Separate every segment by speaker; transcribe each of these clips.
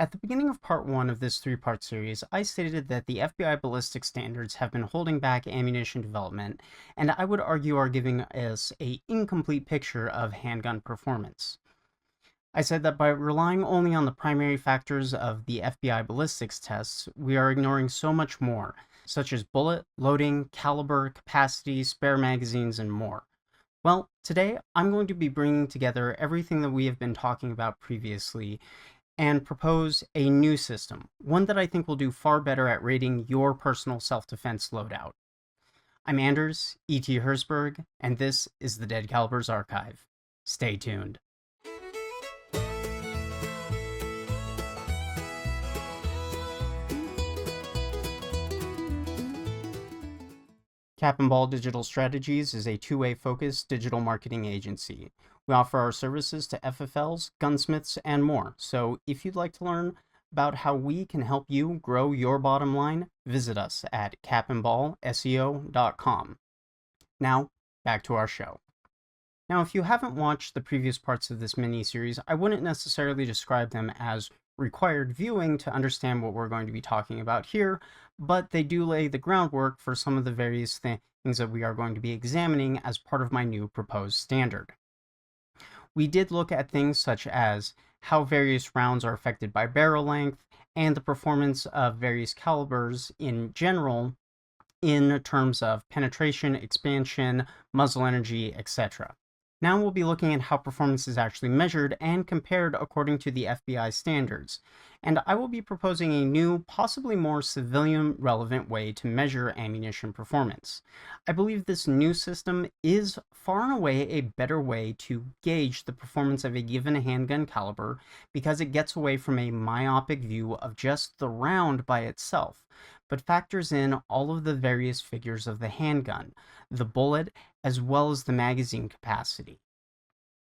Speaker 1: At the beginning of part one of this three-part series, I stated that the FBI ballistic standards have been holding back ammunition development, and I would argue are giving us an incomplete picture of handgun performance. I said that by relying only on the primary factors of the FBI ballistics tests, we are ignoring so much more, such as bullet, loading, caliber, capacity, spare magazines, and more. Well, today I'm going to be bringing together everything that we have been talking about previously and propose a new system, one that I think will do far better at rating your personal self-defense loadout. I'm Anders E.T. Herzberg, and this is the Dead Calibers Archive. Stay tuned. Cap and Ball Digital Strategies is a two-way focused digital marketing agency. We offer our services to FFLs, gunsmiths, and more. So if you'd like to learn about how we can help you grow your bottom line, visit us at capandballseo.com. Now, back to our show. Now, if you haven't watched the previous parts of this mini-series, I wouldn't necessarily describe them as required viewing to understand what we're going to be talking about here, but they do lay the groundwork for some of the various things that we are going to be examining as part of my new proposed standard. We did look at things such as how various rounds are affected by barrel length and the performance of various calibers in general in terms of penetration, expansion, muzzle energy, etc. Now we'll be looking at how performance is actually measured and compared according to the FBI standards, and I will be proposing a new, possibly more civilian-relevant way to measure ammunition performance. I believe this new system is far and away a better way to gauge the performance of a given handgun caliber because it gets away from a myopic view of just the round by itself, but factors in all of the various figures of the handgun, the bullet, as well as the magazine capacity.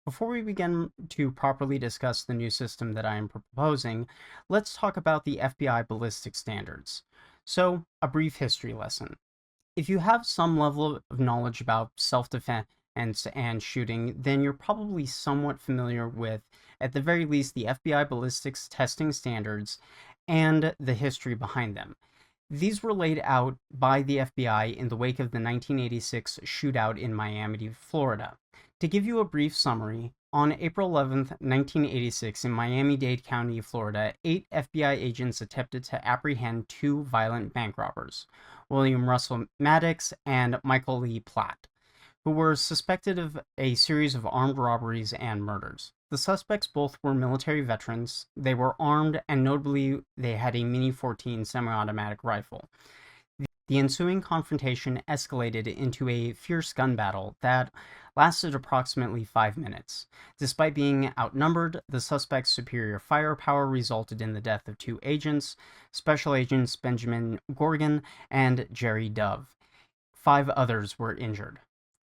Speaker 1: Before we begin to properly discuss the new system that I am proposing, let's talk about the FBI ballistic standards. So, a brief history lesson. If you have some level of knowledge about self-defense and shooting, then you're probably somewhat familiar with, at the very least, the FBI ballistics testing standards and the history behind them. These were laid out by the FBI in the wake of the 1986 shootout in Miami, Florida. To give you a brief summary, on April 11, 1986, in Miami-Dade County, Florida, 8 FBI agents attempted to apprehend 2 violent bank robbers, William Russell Maddox and Michael Lee Platt, who were suspected of a series of armed robberies and murders. The suspects both were military veterans, they were armed, and notably they had a Mini-14 semi-automatic rifle. The ensuing confrontation escalated into a fierce gun battle that lasted approximately 5 minutes. Despite being outnumbered, the suspects' superior firepower resulted in the death of 2 agents, Special Agents Benjamin Gorgon and Jerry Dove. 5 others were injured.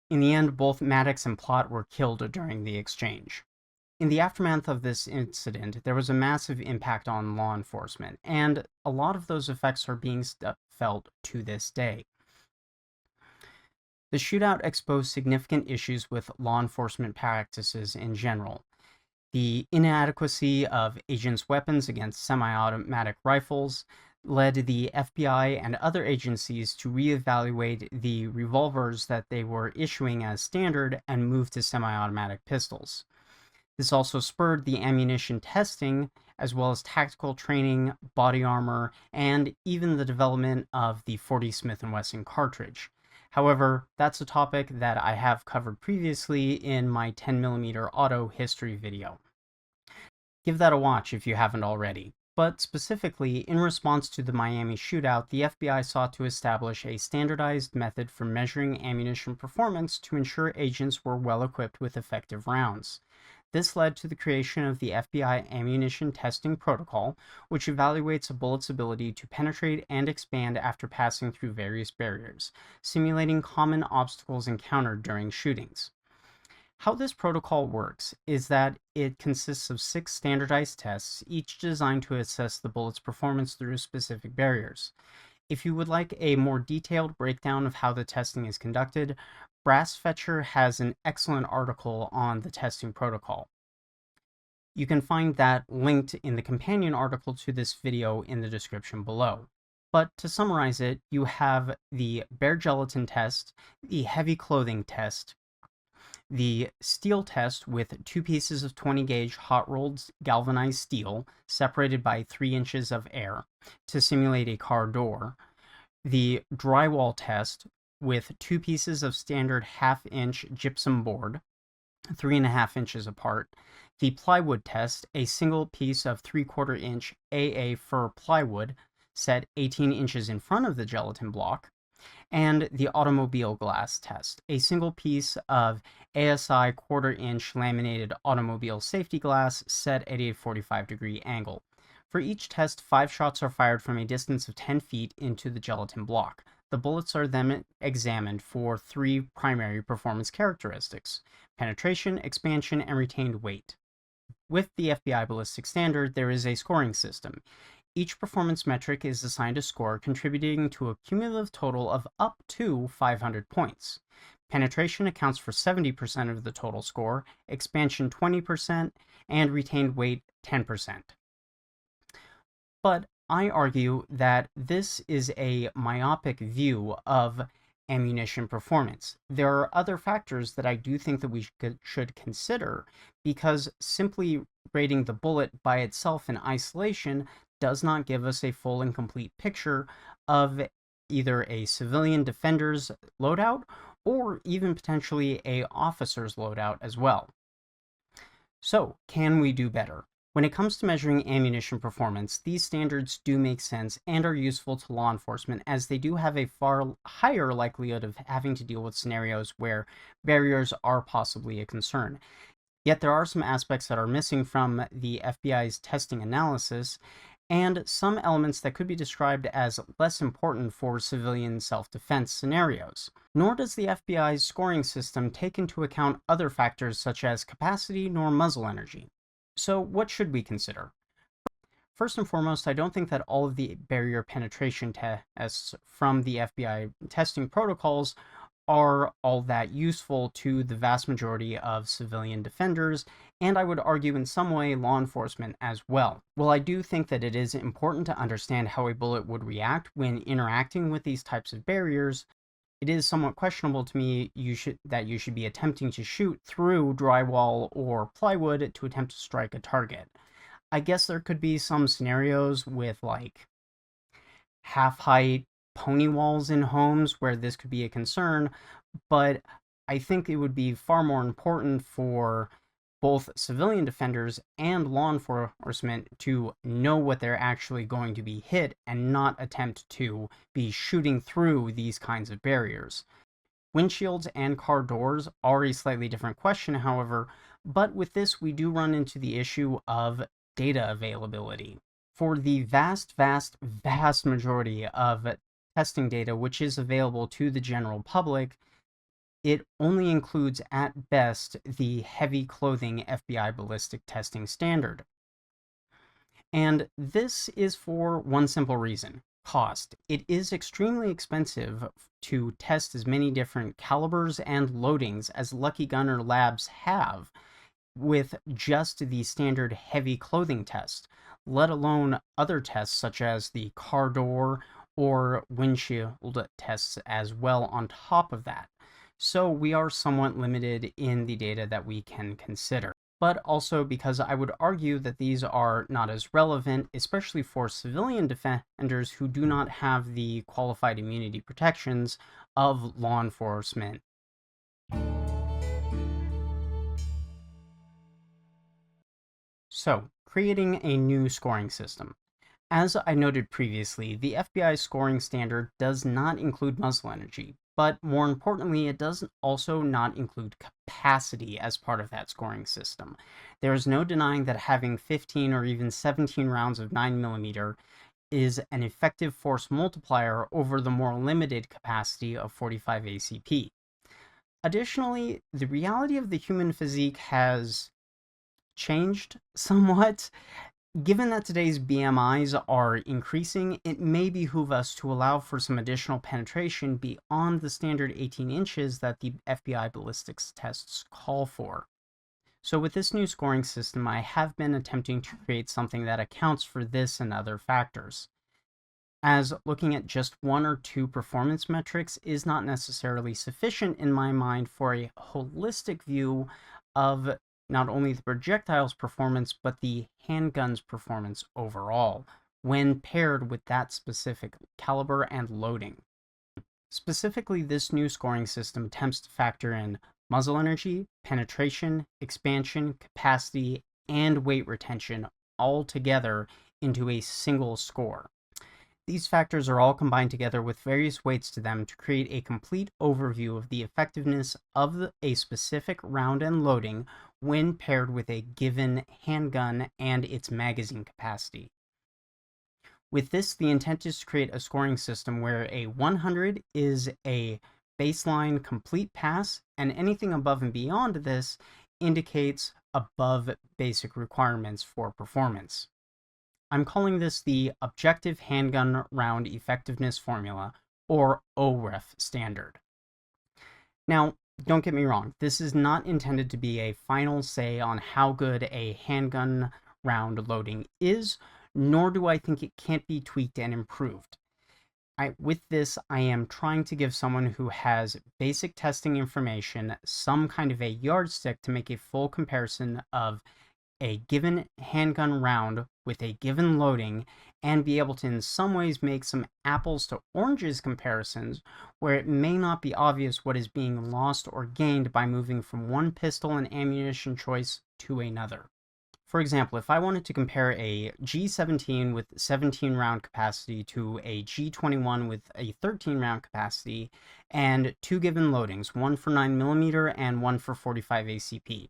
Speaker 1: In the end, both Maddox and Platt were killed during the exchange. In the aftermath of this incident, there was a massive impact on law enforcement, and a lot of those effects are being felt to this day. The shootout exposed significant issues with law enforcement practices in general. The inadequacy of agents' weapons against semi-automatic rifles led the FBI and other agencies to reevaluate the revolvers that they were issuing as standard and move to semi-automatic pistols. This also spurred the ammunition testing, as well as tactical training, body armor, and even the development of the .40 Smith & Wesson cartridge. However, that's a topic that I have covered previously in my 10mm auto history video. Give that a watch if you haven't already. But specifically, in response to the Miami shootout, the FBI sought to establish a standardized method for measuring ammunition performance to ensure agents were well equipped with effective rounds. This led to the creation of the FBI Ammunition Testing Protocol, which evaluates a bullet's ability to penetrate and expand after passing through various barriers, simulating common obstacles encountered during shootings. How this protocol works is that it consists of 6 standardized tests, each designed to assess the bullet's performance through specific barriers. If you would like a more detailed breakdown of how the testing is conducted, Brassfetcher has an excellent article on the testing protocol. You can find that linked in the companion article to this video in the description below. But to summarize it, you have the bare gelatin test, the heavy clothing test, the steel test with 2 pieces of 20 gauge hot rolled galvanized steel separated by 3 inches of air to simulate a car door, the drywall test with 2 pieces of standard 1/2 inch gypsum board 3.5 inches apart, the plywood test, a single piece of 3/4 inch AA fir plywood set 18 inches in front of the gelatin block, and the automobile glass test, a single piece of ASI 1/4 inch laminated automobile safety glass set at a 45-degree angle. For each test, 5 shots are fired from a distance of 10 feet into the gelatin block. The bullets are then examined for 3 primary performance characteristics: penetration, expansion, and retained weight. With the FBI Ballistics Standard, there is a scoring system. Each performance metric is assigned a score, contributing to a cumulative total of up to 500 points. Penetration accounts for 70% of the total score, expansion 20%, and retained weight 10%. But I argue that this is a myopic view of ammunition performance. There are other factors that I do think that we should consider, because simply rating the bullet by itself in isolation does not give us a full and complete picture of either a civilian defender's loadout or even potentially a officer's loadout as well. So, can we do better? When it comes to measuring ammunition performance, these standards do make sense and are useful to law enforcement, as they do have a far higher likelihood of having to deal with scenarios where barriers are possibly a concern. Yet there are some aspects that are missing from the FBI's testing analysis, and some elements that could be described as less important for civilian self-defense scenarios. Nor does the FBI's scoring system take into account other factors such as capacity nor muzzle energy. So what should we consider? First and foremost, I don't think that all of the barrier penetration tests from the FBI testing protocols are all that useful to the vast majority of civilian defenders, and I would argue in some way law enforcement as well. While I do think that it is important to understand how a bullet would react when interacting with these types of barriers, it is somewhat questionable to me that you should be attempting to shoot through drywall or plywood to attempt to strike a target. I guess there could be some scenarios with like half-height pony walls in homes where this could be a concern, but I think it would be far more important for both civilian defenders and law enforcement to know what they're actually going to be hit and not attempt to be shooting through these kinds of barriers. Windshields and car doors are a slightly different question, however, but with this we do run into the issue of data availability. For the vast majority of testing data which is available to the general public, it only includes at best the heavy clothing FBI ballistic testing standard. And this is for one simple reason: cost. It is extremely expensive to test as many different calibers and loadings as Lucky Gunner Labs have with just the standard heavy clothing test, let alone other tests such as the car door or windshield tests as well on top of that. So we are somewhat limited in the data that we can consider. But also because I would argue that these are not as relevant, especially for civilian defenders who do not have the qualified immunity protections of law enforcement. So, creating a new scoring system. As I noted previously, the FBI scoring standard does not include muzzle energy, but more importantly, it does also not include capacity as part of that scoring system. There is no denying that having 15 or even 17 rounds of 9mm is an effective force multiplier over the more limited capacity of 45 ACP. Additionally, the reality of the human physique has changed somewhat. Given that today's BMIs are increasing, it may behoove us to allow for some additional penetration beyond the standard 18 inches that the FBI ballistics tests call for. So with this new scoring system, I have been attempting to create something that accounts for this and other factors, as looking at just one or two performance metrics is not necessarily sufficient in my mind for a holistic view of not only the projectile's performance, but the handgun's performance overall, when paired with that specific caliber and loading. Specifically, this new scoring system attempts to factor in muzzle energy, penetration, expansion, capacity, and weight retention all together into a single score. These factors are all combined together with various weights to them to create a complete overview of the effectiveness of a specific round and loading when paired with a given handgun and its magazine capacity. With this, the intent is to create a scoring system where a 100 is a baseline complete pass, and anything above and beyond this indicates above basic requirements for performance. I'm calling this the Objective Handgun Round Effectiveness Formula, or OHREF Standard. Now, don't get me wrong, this is not intended to be a final say on how good a handgun round loading is, nor do I think it can't be tweaked and improved. With this, I am trying to give someone who has basic testing information some kind of a yardstick to make a full comparison of a given handgun round with a given loading and be able to in some ways make some apples to oranges comparisons where it may not be obvious what is being lost or gained by moving from one pistol and ammunition choice to another. For example, if I wanted to compare a G17 with 17 round capacity to a G21 with a 13 round capacity and two given loadings, one for 9mm and one for 45 ACP.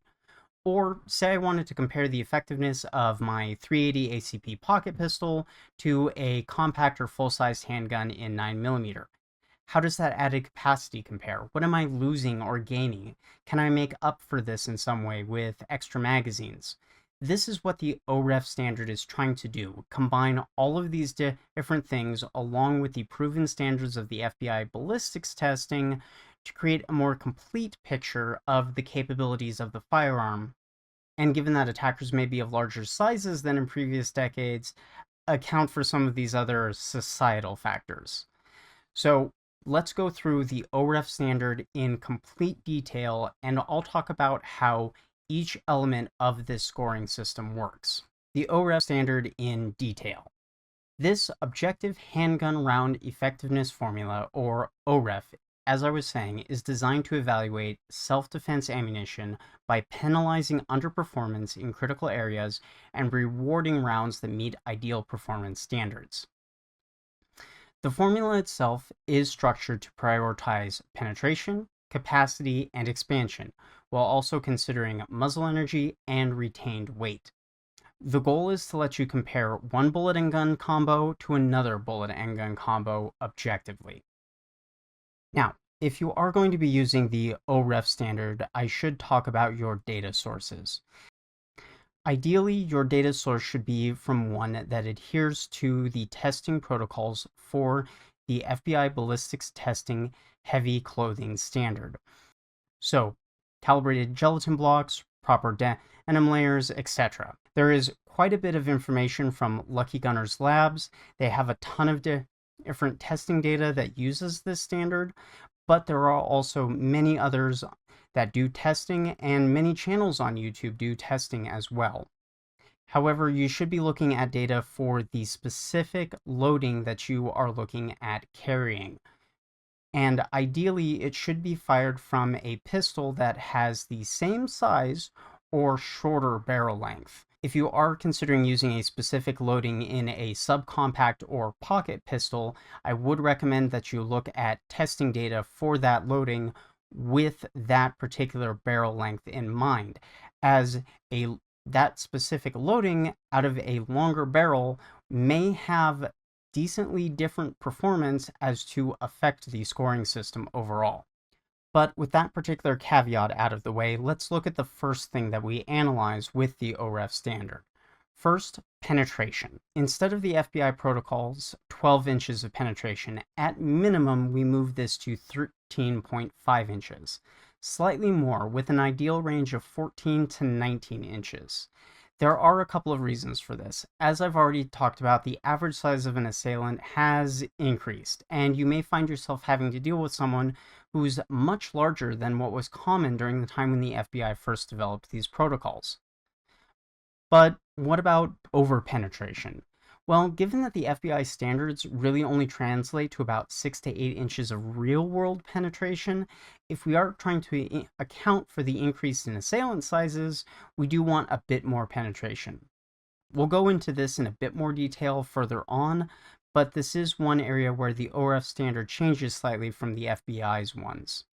Speaker 1: Or say I wanted to compare the effectiveness of my 380 ACP pocket pistol to a compact or full-sized handgun in 9mm. How does that added capacity compare? What am I losing or gaining? Can I make up for this in some way with extra magazines? This is what the OHREF standard is trying to do, combine all of these different things along with the proven standards of the FBI ballistics testing to create a more complete picture of the capabilities of the firearm, and given that attackers may be of larger sizes than in previous decades, account for some of these other societal factors. So let's go through the OHREF standard in complete detail, and I'll talk about how each element of this scoring system works. The OHREF standard in detail. This Objective Handgun Round Effectiveness Formula, or OHREF, as I was saying, is designed to evaluate self-defense ammunition by penalizing underperformance in critical areas and rewarding rounds that meet ideal performance standards. The formula itself is structured to prioritize penetration, capacity, and expansion, while also considering muzzle energy and retained weight. The goal is to let you compare one bullet and gun combo to another bullet and gun combo objectively. Now, if you are going to be using the OHREF standard, I should talk about your data sources. Ideally, your data source should be from one that adheres to the testing protocols for the FBI ballistics testing heavy clothing standard. So, calibrated gelatin blocks, proper denim layers, etc. There is quite a bit of information from Lucky Gunner's Labs. They have a ton of different testing data that uses this standard, but there are also many others that do testing, and many channels on YouTube do testing as well. However, you should be looking at data for the specific loading that you are looking at carrying. And ideally, it should be fired from a pistol that has the same size or shorter barrel length. If you are considering using a specific loading in a subcompact or pocket pistol, I would recommend that you look at testing data for that loading with that particular barrel length in mind, as that specific loading out of a longer barrel may have decently different performance as to affect the scoring system overall. But with that particular caveat out of the way, let's look at the first thing that we analyze with the OHREF standard. First, penetration. Instead of the FBI protocol's 12 inches of penetration, at minimum we move this to 13.5 inches. slightly more, with an ideal range of 14 to 19 inches. There are a couple of reasons for this. As I've already talked about, the average size of an assailant has increased, and you may find yourself having to deal with someone who's much larger than what was common during the time when the FBI first developed these protocols. But what about over-penetration? Well, given that the FBI standards really only translate to about 6 to 8 inches of real-world penetration, if we are trying to account for the increase in assailant sizes, we do want a bit more penetration. We'll go into this in a bit more detail further on, but this is one area where the OHREF standard changes slightly from the FBI's ones.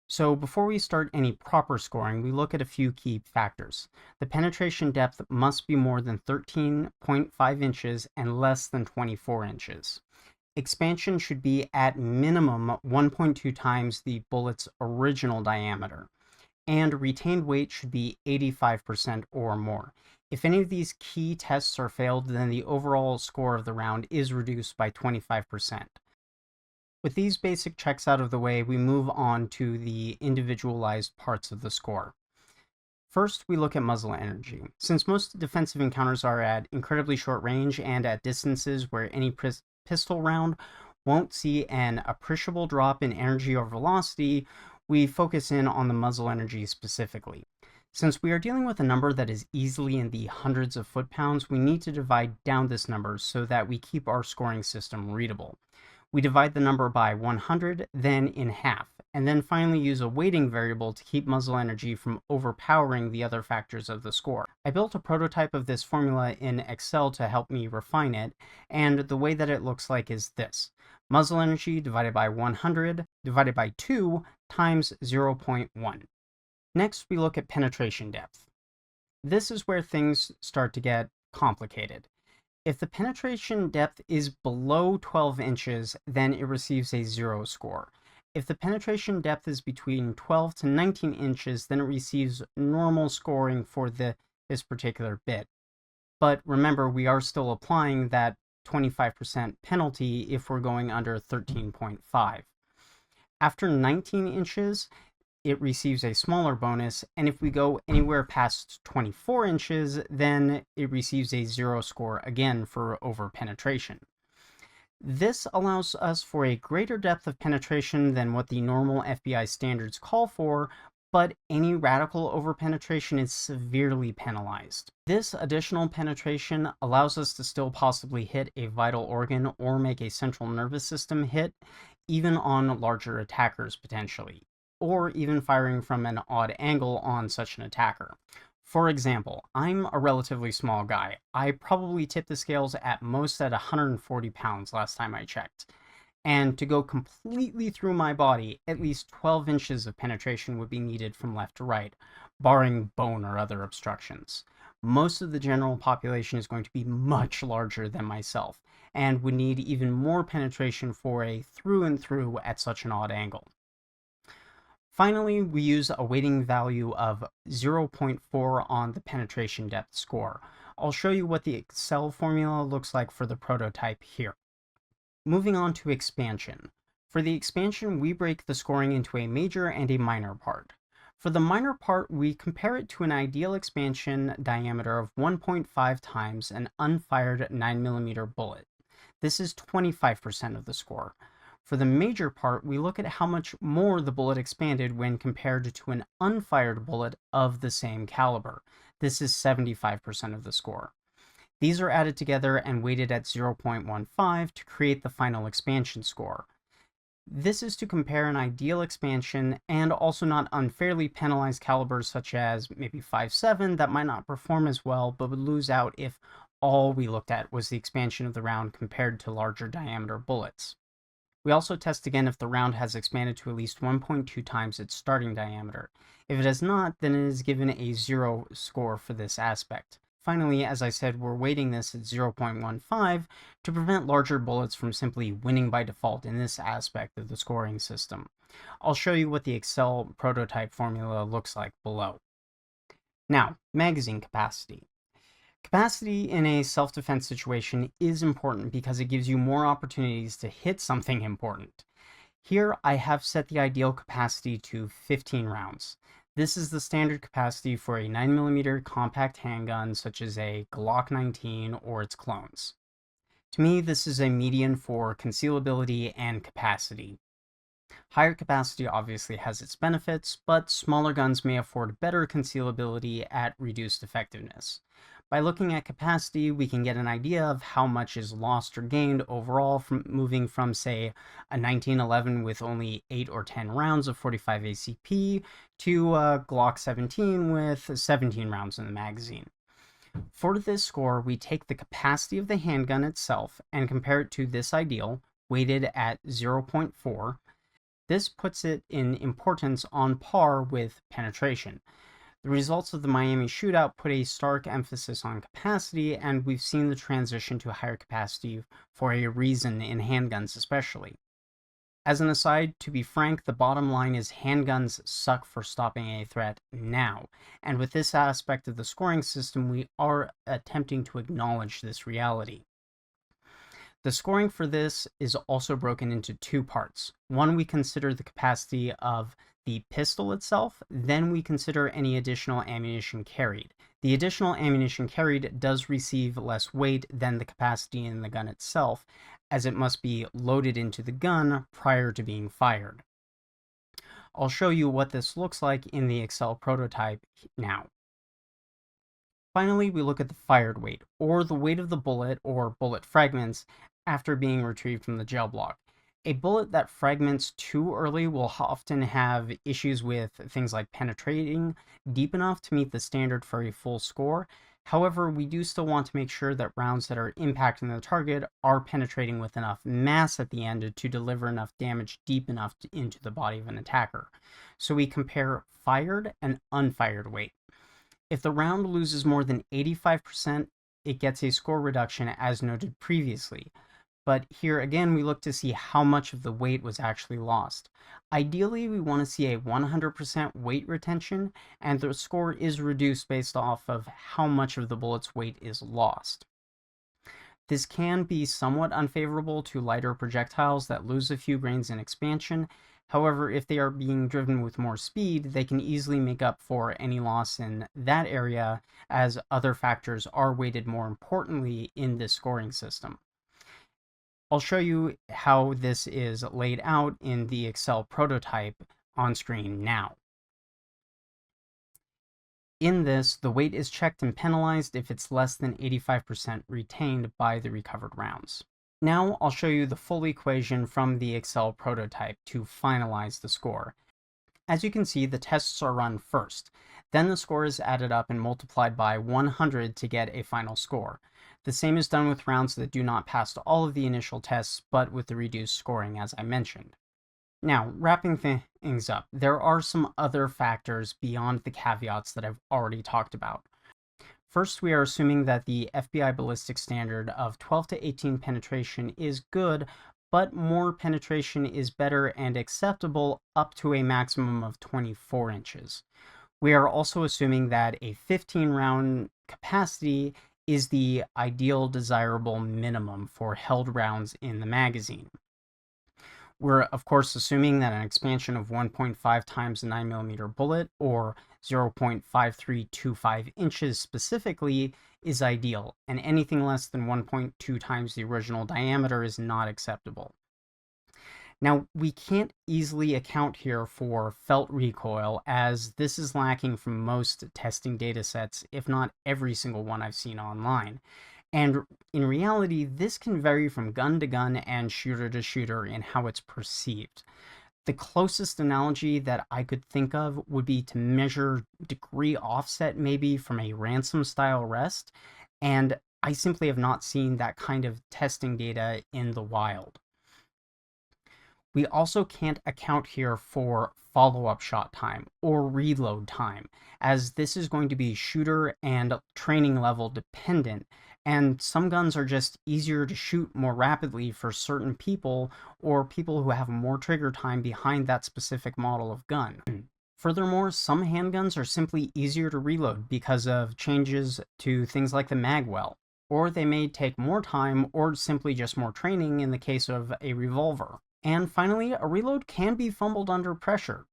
Speaker 1: So before we start any proper scoring, we look at a few key factors. The penetration depth must be more than 13.5 inches and less than 24 inches. Expansion should be at minimum 1.2 times the bullet's original diameter, and retained weight should be 85% or more. If any of these key tests are failed, then the overall score of the round is reduced by 25%. With these basic checks out of the way, we move on to the individualized parts of the score. First, we look at muzzle energy. Since most defensive encounters are at incredibly short range and at distances where any pistol round won't see an appreciable drop in energy or velocity, we focus in on the muzzle energy specifically. Since we are dealing with a number that is easily in the hundreds of foot-pounds, we need to divide down this number so that we keep our scoring system readable. We divide the number by 100, then in half, and then finally use a weighting variable to keep muzzle energy from overpowering the other factors of the score. I built a prototype of this formula in Excel to help me refine it, and the way that it looks like is this. Muzzle energy divided by 100 divided by 2 times 0.1. Next, we look at penetration depth. This is where things start to get complicated. If the penetration depth is below 12 inches, then it receives a 0 score. If the penetration depth is between 12 to 19 inches, then it receives normal scoring for this particular bit. But remember, we are still applying that 25% penalty if we're going under 13.5. After 19 inches, it receives a smaller bonus, and if we go anywhere past 24 inches, then it receives a 0 score again for over-penetration. This allows us for a greater depth of penetration than what the normal FBI standards call for, but any radical over-penetration is severely penalized. This additional penetration allows us to still possibly hit a vital organ or make a central nervous system hit, even on larger attackers potentially, or even firing from an odd angle on such an attacker. For example, I'm a relatively small guy. I probably tipped the scales at most at 140 pounds last time I checked. And to go completely through my body, at least 12 inches of penetration would be needed from left to right, barring bone or other obstructions. Most of the general population is going to be much larger than myself, and would need even more penetration for a through and through at such an odd angle. Finally, we use a weighting value of 0.4 on the penetration depth score. I'll show you what the Excel formula looks like for the prototype here. Moving on to expansion. For the expansion, we break the scoring into a major and a minor part. For the minor part, we compare it to an ideal expansion diameter of 1.5 times an unfired 9mm bullet. This is 25% of the score. For the major part, we look at how much more the bullet expanded when compared to an unfired bullet of the same caliber. This is 75% of the score. These are added together and weighted at 0.15 to create the final expansion score. This is to compare an ideal expansion and also not unfairly penalize calibers such as maybe 5.7 that might not perform as well but would lose out if all we looked at was the expansion of the round compared to larger diameter bullets. We also test again if the round has expanded to at least 1.2 times its starting diameter. If it has not, then it is given a 0 score for this aspect. Finally, as I said, we're weighting this at 0.15 to prevent larger bullets from simply winning by default in this aspect of the scoring system. I'll show you what the Excel prototype formula looks like below. Now, magazine capacity. Capacity in a self-defense situation is important because it gives you more opportunities to hit something important. Here I have set the ideal capacity to 15 rounds. This is the standard capacity for a 9mm compact handgun such as a Glock 19 or its clones. To me, this is a median for concealability and capacity. Higher capacity obviously has its benefits, but smaller guns may afford better concealability at reduced effectiveness. By looking at capacity, we can get an idea of how much is lost or gained overall from moving from, say, a 1911 with only 8 or 10 rounds of 45 ACP to a Glock 17 with 17 rounds in the magazine. For this score, we take the capacity of the handgun itself and compare it to this ideal, weighted at 0.4. This puts it in importance on par with penetration. The results of the Miami shootout put a stark emphasis on capacity, and we've seen the transition to higher capacity for a reason in handguns especially. As an aside, to be frank, the bottom line is handguns suck for stopping a threat now, and with this aspect of the scoring system, we are attempting to acknowledge this reality. The scoring for this is also broken into two parts. One, we consider the capacity of the pistol itself, then we consider any additional ammunition carried. The additional ammunition carried does receive less weight than the capacity in the gun itself, as it must be loaded into the gun prior to being fired. I'll show you what this looks like in the Excel prototype now. Finally, we look at the fired weight, or the weight of the bullet or bullet fragments after being retrieved from the gel block. A bullet that fragments too early will often have issues with things like penetrating deep enough to meet the standard for a full score. However, we do still want to make sure that rounds that are impacting the target are penetrating with enough mass at the end to deliver enough damage deep enough into the body of an attacker. So we compare fired and unfired weight. If the round loses more than 85%, it gets a score reduction as noted previously. But here again, we look to see how much of the weight was actually lost. Ideally, we want to see a 100% weight retention, and the score is reduced based off of how much of the bullet's weight is lost. This can be somewhat unfavorable to lighter projectiles that lose a few grains in expansion. However, if they are being driven with more speed, they can easily make up for any loss in that area, as other factors are weighted more importantly in this scoring system. I'll show you how this is laid out in the Excel prototype on screen now. In this, the weight is checked and penalized if it's less than 85% retained by the recovered rounds. Now I'll show you the full equation from the Excel prototype to finalize the score. As you can see, the tests are run first. Then the score is added up and multiplied by 100 to get a final score. The same is done with rounds that do not pass all of the initial tests, but with the reduced scoring as I mentioned. Now, wrapping things up, there are some other factors beyond the caveats that I've already talked about. First, we are assuming that the FBI Ballistics standard of 12 to 18 penetration is good, but more penetration is better and acceptable up to a maximum of 24 inches. We are also assuming that a 15-round capacity is the ideal desirable minimum for held rounds in the magazine. We're of course assuming that an expansion of 1.5 times the 9mm bullet, or 0.5325 inches specifically, is ideal, and anything less than 1.2 times the original diameter is not acceptable. Now, we can't easily account here for felt recoil, as this is lacking from most testing datasets, if not every single one I've seen online. And in reality, this can vary from gun to gun and shooter to shooter in how it's perceived. The closest analogy that I could think of would be to measure degree offset maybe from a ransom-style rest, and I simply have not seen that kind of testing data in the wild. We also can't account here for follow-up shot time or reload time, as this is going to be shooter and training level dependent, and some guns are just easier to shoot more rapidly for certain people, or people who have more trigger time behind that specific model of gun. Furthermore, some handguns are simply easier to reload because of changes to things like the mag well, or they may take more time or simply just more training in the case of a revolver. And finally, a reload can be fumbled under pressure.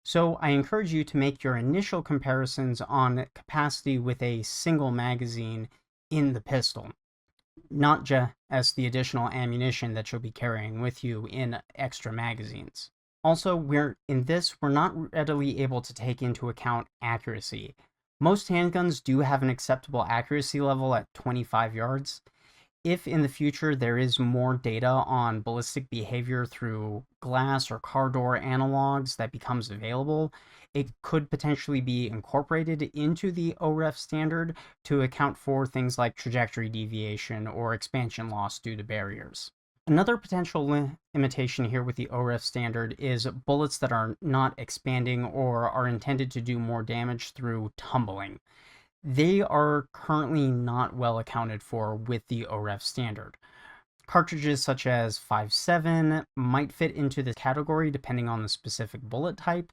Speaker 1: So I encourage you to make your initial comparisons on capacity with a single magazine in the pistol, not just as the additional ammunition that you'll be carrying with you in extra magazines. Also, we're not readily able to take into account accuracy. Most handguns do have an acceptable accuracy level at 25 yards. If in the future there is more data on ballistic behavior through glass or car door analogs that becomes available, it could potentially be incorporated into the OHREF standard to account for things like trajectory deviation or expansion loss due to barriers. Another potential limitation here with the OHREF standard is bullets that are not expanding or are intended to do more damage through tumbling. They are currently not well accounted for with the OHREF standard. Cartridges such as 5.7 might fit into this category depending on the specific bullet type,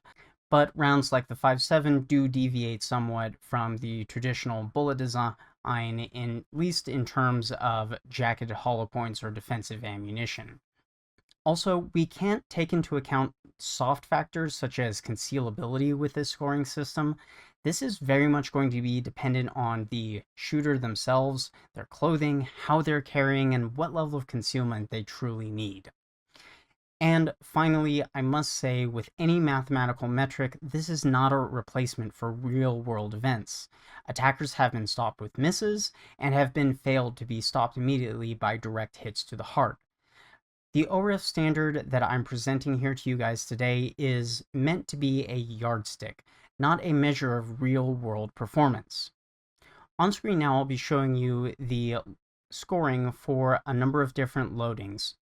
Speaker 1: but rounds like the 5.7 do deviate somewhat from the traditional bullet design, at least in terms of jacketed hollow points or defensive ammunition. Also, we can't take into account soft factors such as concealability with this scoring system. This is very much going to be dependent on the shooter themselves, their clothing, how they're carrying, and what level of concealment they truly need. And finally, I must say, with any mathematical metric, this is not a replacement for real-world events. Attackers have been stopped with misses, and have been failed to be stopped immediately by direct hits to the heart. The OHREF standard that I'm presenting here to you guys today is meant to be a yardstick, not a measure of real-world performance. On screen now, I'll be showing you the scoring for a number of different loadings,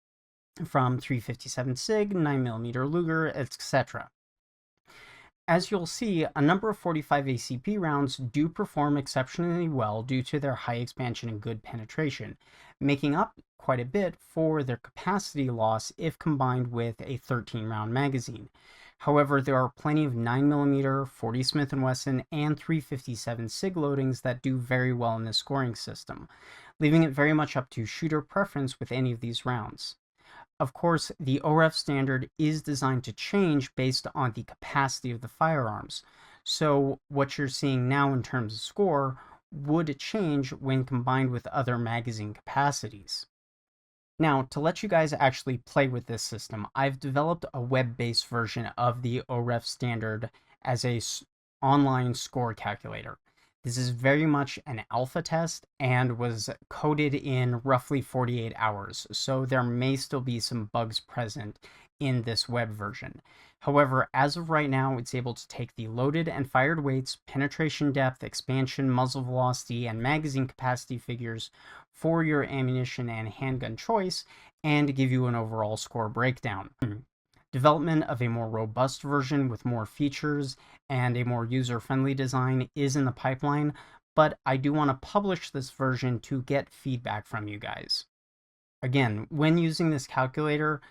Speaker 1: from 357 SIG, 9mm Luger, etc. As you'll see, a number of 45 ACP rounds do perform exceptionally well due to their high expansion and good penetration, making up quite a bit for their capacity loss if combined with a 13-round magazine. However, there are plenty of 9mm, 40 Smith & Wesson, and 357 SIG loadings that do very well in this scoring system, leaving it very much up to shooter preference with any of these rounds. Of course, the OHREF standard is designed to change based on the capacity of the firearms, so what you're seeing now in terms of score would change when combined with other magazine capacities. Now, to let you guys actually play with this system, I've developed a web-based version of the OHREF standard as an online score calculator. This is very much an alpha test and was coded in roughly 48 hours, so there may still be some bugs present in this web version. However, as of right now, it's able to take the loaded and fired weights, penetration depth, expansion, muzzle velocity, and magazine capacity figures for your ammunition and handgun choice, and give you an overall score breakdown. Development of a more robust version with more features and a more user-friendly design is in the pipeline, but I do want to publish this version to get feedback from you guys. Again, when using this calculator,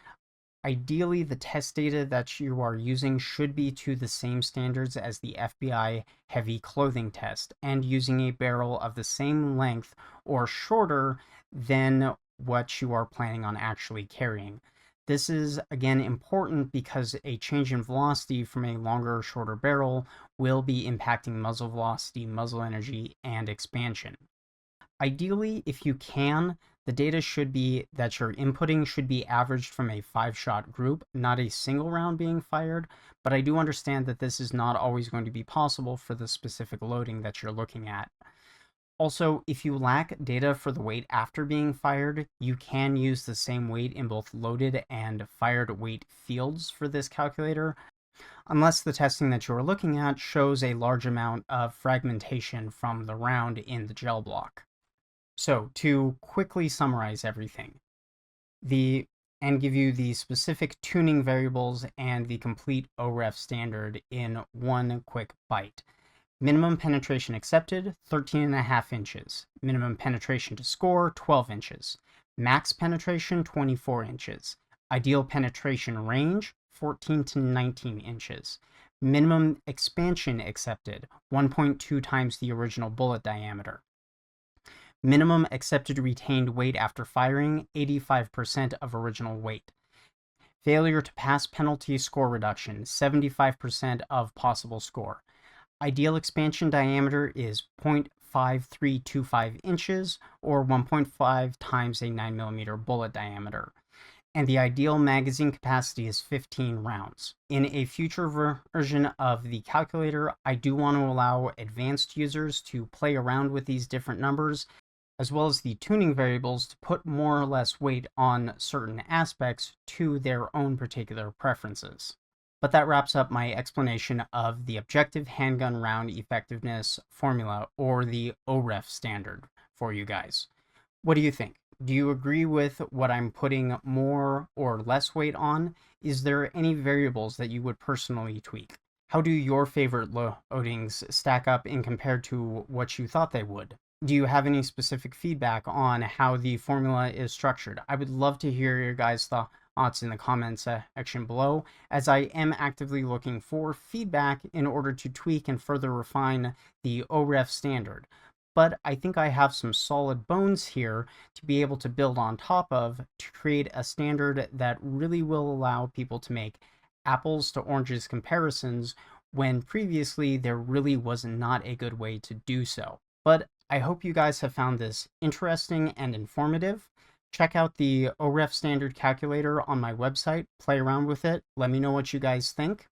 Speaker 1: ideally the test data that you are using should be to the same standards as the FBI heavy clothing test, and using a barrel of the same length or shorter than what you are planning on actually carrying. This is, again, important because a change in velocity from a longer or shorter barrel will be impacting muzzle velocity, muzzle energy, and expansion. Ideally, if you can, the data that you're inputting should be averaged from a 5-shot group, not a single round being fired, but I do understand that this is not always going to be possible for the specific loading that you're looking at. Also, if you lack data for the weight after being fired, you can use the same weight in both loaded and fired weight fields for this calculator, unless the testing that you're looking at shows a large amount of fragmentation from the round in the gel block. So, to quickly summarize everything, and give you the specific tuning variables and the complete OHREF standard in one quick bite. Minimum penetration accepted, 13.5 inches. Minimum penetration to score, 12 inches. Max penetration, 24 inches. Ideal penetration range, 14 to 19 inches. Minimum expansion accepted, 1.2 times the original bullet diameter. Minimum accepted retained weight after firing, 85% of original weight. Failure to pass penalty score reduction, 75% of possible score. Ideal expansion diameter is 0.5325 inches or 1.5 times a 9mm bullet diameter. And the ideal magazine capacity is 15 rounds. In a future version of the calculator, I do want to allow advanced users to play around with these different numbers, as well as the tuning variables to put more or less weight on certain aspects to their own particular preferences. But that wraps up my explanation of the objective handgun round effectiveness formula, or the OHREF standard, for you guys. What do you think? Do you agree with what I'm putting more or less weight on? Is there any variables that you would personally tweak? How do your favorite loadings stack up in compared to what you thought they would? Do you have any specific feedback on how the formula is structured? I would love to hear your guys' thoughts in the comments section below, as I am actively looking for feedback in order to tweak and further refine the OHREF standard. But I think I have some solid bones here to be able to build on top of to create a standard that really will allow people to make apples to oranges comparisons when previously there really was not a good way to do so. But I hope you guys have found this interesting and informative. Check out the OHREF standard calculator on my website, play around with it, let me know what you guys think.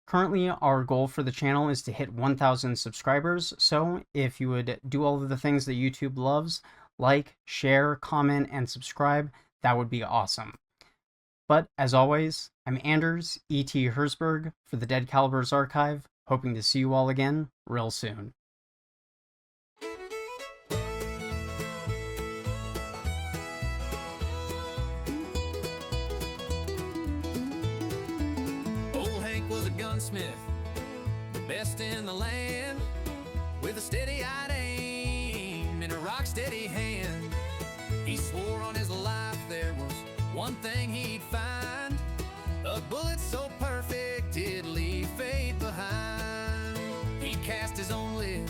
Speaker 1: Currently, our goal for the channel is to hit 1,000 subscribers, so if you would do all of the things that YouTube loves, like, share, comment, and subscribe, that would be awesome. But as always, I'm Anders, E.T. Herzberg, for the Dead Calibers Archive, hoping to see you all again real soon.
Speaker 2: Gunsmith, the best in the land, with a steady-eyed aim and a rock-steady hand. He swore on his life there was one thing he'd find, a bullet so perfect it'd leave fate behind. He cast his own lid,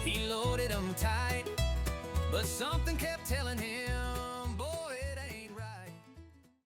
Speaker 2: he loaded them tight, but something kept telling him